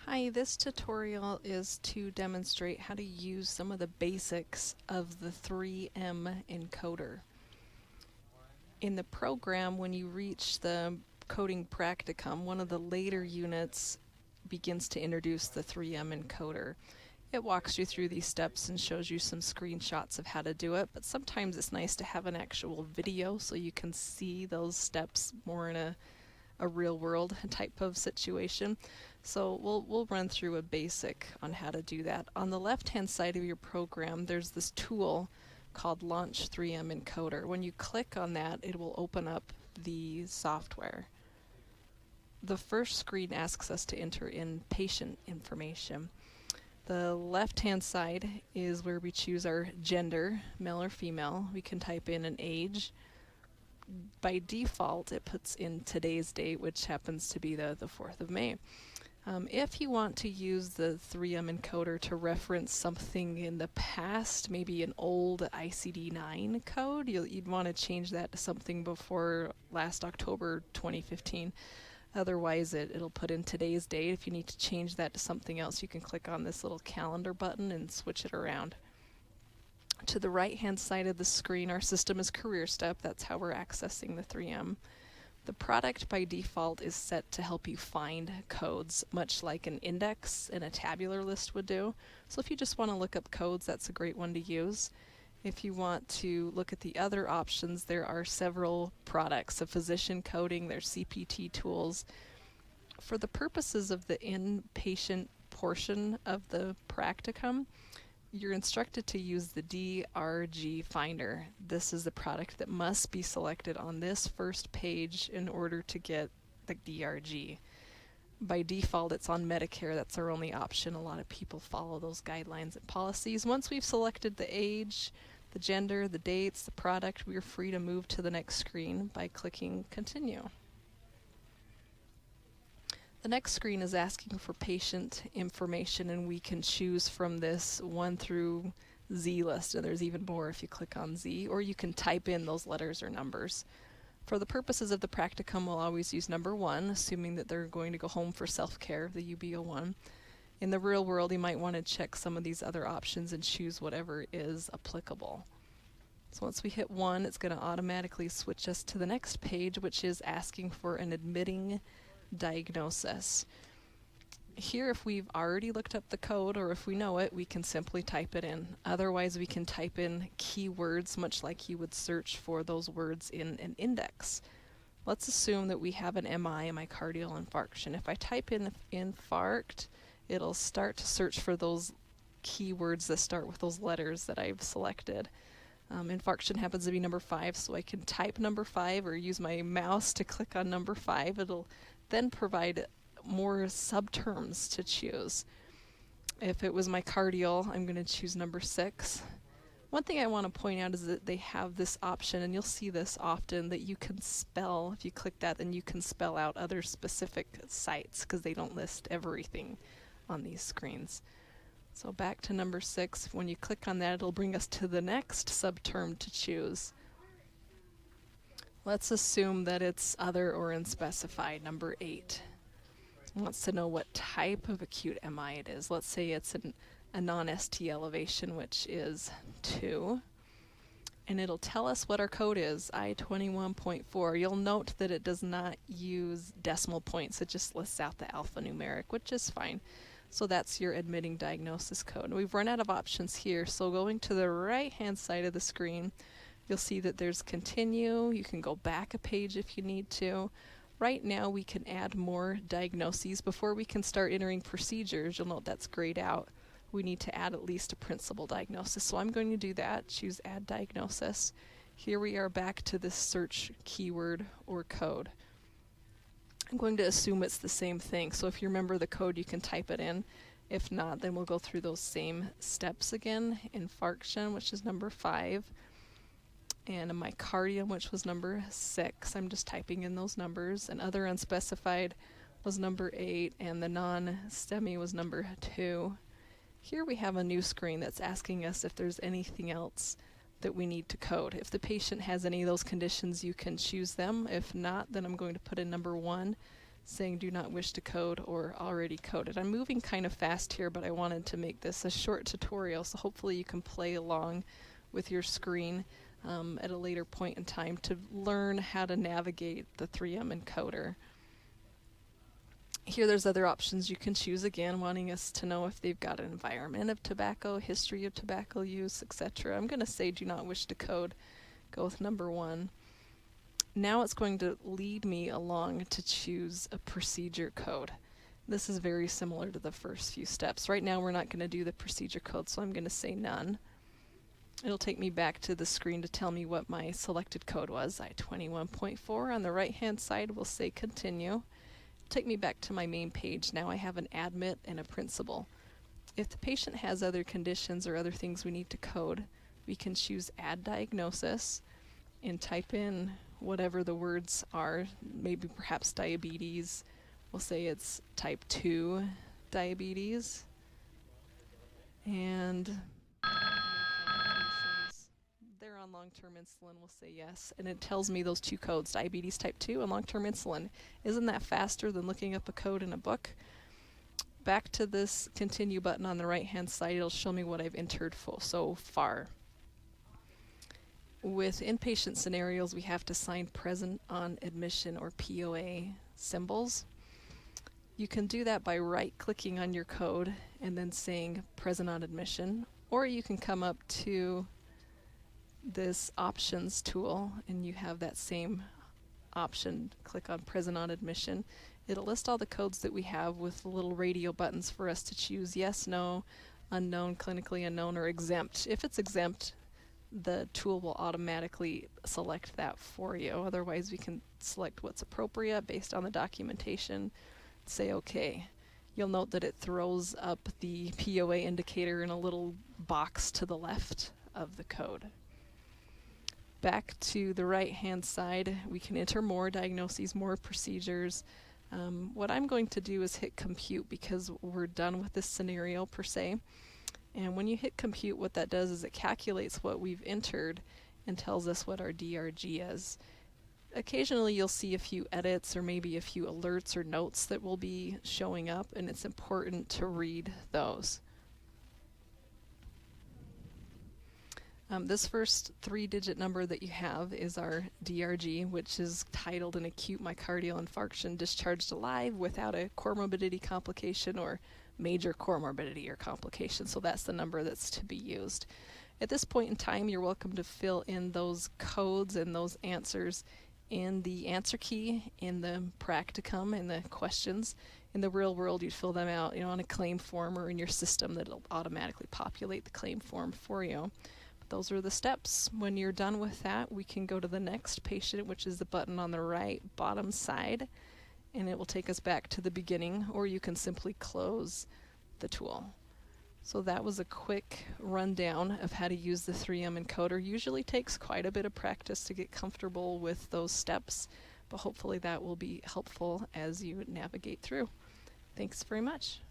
Hi, this tutorial is to demonstrate how to use some of the basics of the 3M encoder. In the program, when you reach the coding practicum, one of the later units begins to introduce the 3M encoder. It walks you through these steps and shows you some screenshots of how to do it, but sometimes it's nice to have an actual video so you can see those steps more in a real world type of situation. So we'll run through a basic on how to do that. On the left hand side of your program, there's this tool called Launch 3M Encoder. When you click on that, it will open up the software. The first screen asks us to enter in patient information. The left hand side is where we choose our gender, male or female. We can type in an age. By default, it puts in today's date, which happens to be the 4th of May. If you want to use the 3M encoder to reference something in the past, maybe an old ICD-9 code, you'd want to change that to something before last October 2015. Otherwise, it'll put in today's date. If you need to change that to something else, you can click on this little calendar button and switch it around. To the right-hand side of the screen, our system is CareerStep. That's how we're accessing the 3M. The product by default is set to help you find codes, much like an index and a tabular list would do. So if you just want to look up codes, that's a great one to use. If you want to look at the other options, there are several products. So physician coding, there's CPT tools. For the purposes of the inpatient portion of the practicum, you're instructed to use the DRG Finder. This is the product that must be selected on this first page in order to get the DRG. By default, it's on Medicare. That's our only option. A lot of people follow those guidelines and policies. Once we've selected the age, the gender, the dates, the product, we are free to move to the next screen by clicking Continue. The next screen is asking for patient information, and we can choose from this 1 through Z list, and there's even more if you click on Z, or you can type in those letters or numbers. For the purposes of the practicum, we'll always use number 1, assuming that they're going to go home for self-care, the UB01. In the real world, you might want to check some of these other options and choose whatever is applicable. So once we hit 1, it's going to automatically switch us to the next page, which is asking for an admitting diagnosis. Here, if we've already looked up the code or if we know it, we can simply type it in. Otherwise, we can type in keywords, much like you would search for those words in an index. Let's assume that we have an MI, a myocardial infarction. If I type in infarct, it'll start to search for those keywords that start with those letters that I've selected. Infarction happens to be number 5, so I can type number 5 or use my mouse to click on number 5. It'll then provide more subterms to choose. If it was myocardial, I'm going to choose number 6. One thing I want to point out is that they have this option, and you'll see this often, that you can spell. If you click that, then you can spell out other specific sites because they don't list everything on these screens. So back to number 6, when you click on that, it'll bring us to the next subterm to choose. Let's assume that it's other or unspecified, number 8. It wants to know what type of acute MI it is. Let's say it's a non-ST elevation, which is 2. And it'll tell us what our code is, I21.4. You'll note that it does not use decimal points. It just lists out the alphanumeric, which is fine. So that's your admitting diagnosis code. And we've run out of options here, so going to the right-hand side of the screen, you'll see that there's continue. You can go back a page if you need to. Right now we can add more diagnoses. Before we can start entering procedures, you'll note that's grayed out. We need to add at least a principal diagnosis. So I'm going to do that, choose add diagnosis. Here we are back to this search keyword or code. I'm going to assume it's the same thing. So if you remember the code, you can type it in. If not, then we'll go through those same steps again. Infarction, which is number 5. And a myocardium, which was number 6. I'm just typing in those numbers. And other unspecified was number 8, and the non-STEMI was number 2. Here we have a new screen that's asking us if there's anything else that we need to code. If the patient has any of those conditions, you can choose them. If not, then I'm going to put in number 1 saying do not wish to code or already coded. I'm moving kind of fast here, but I wanted to make this a short tutorial, so hopefully you can play along with your screen at a later point in time to learn how to navigate the 3M encoder. Here there's other options you can choose, again wanting us to know if they've got an environment of tobacco, history of tobacco use, etc. I'm going to say do not wish to code. Go with number 1. Now it's going to lead me along to choose a procedure code. This is very similar to the first few steps. Right now we're not going to do the procedure code, so I'm going to say none. It'll take me back to the screen to tell me what my selected code was. I-21.4 on the right hand side will say continue. Take me back to my main page. Now I have an admit and a principal. If the patient has other conditions or other things we need to code, we can choose add diagnosis and type in whatever the words are, maybe perhaps diabetes. We'll say it's type 2 diabetes. And they're on long-term insulin, we'll say yes. And it tells me those 2 codes, diabetes type 2 and long-term insulin. Isn't that faster than looking up a code in a book? Back to this continue button on the right-hand side, it'll show me what I've entered so far. With inpatient scenarios, we have to sign present on admission or POA symbols. You can do that by right-clicking on your code and then saying present on admission, or you can come up to this options tool and you have that same option. Click on present on admission. It'll list all the codes that we have with little radio buttons for us to choose yes, no, unknown, clinically unknown, or exempt. If it's exempt, the tool will automatically select that for you. Otherwise, we can select what's appropriate based on the documentation, say OK. You'll note that it throws up the POA indicator in a little box to the left of the code. Back to the right-hand side, we can enter more diagnoses, more procedures. What I'm going to do is hit compute because we're done with this scenario per se. And when you hit compute, what that does is it calculates what we've entered and tells us what our DRG is. Occasionally you'll see a few edits or maybe a few alerts or notes that will be showing up, and it's important to read those. This first 3-digit number that you have is our DRG, which is titled an acute myocardial infarction discharged alive without a comorbidity complication or major comorbidity or complication. So that's the number that's to be used. At this point in time, you're welcome to fill in those codes and those answers in the answer key, in the practicum, in the questions. In the real world, you'd fill them out, on a claim form or in your system that'll automatically populate the claim form for you. Those are the steps. When you're done with that, we can go to the next patient, which is the button on the right bottom side, and it will take us back to the beginning, or you can simply close the tool. So that was a quick rundown of how to use the 3M encoder. Usually takes quite a bit of practice to get comfortable with those steps, but hopefully that will be helpful as you navigate through. Thanks very much.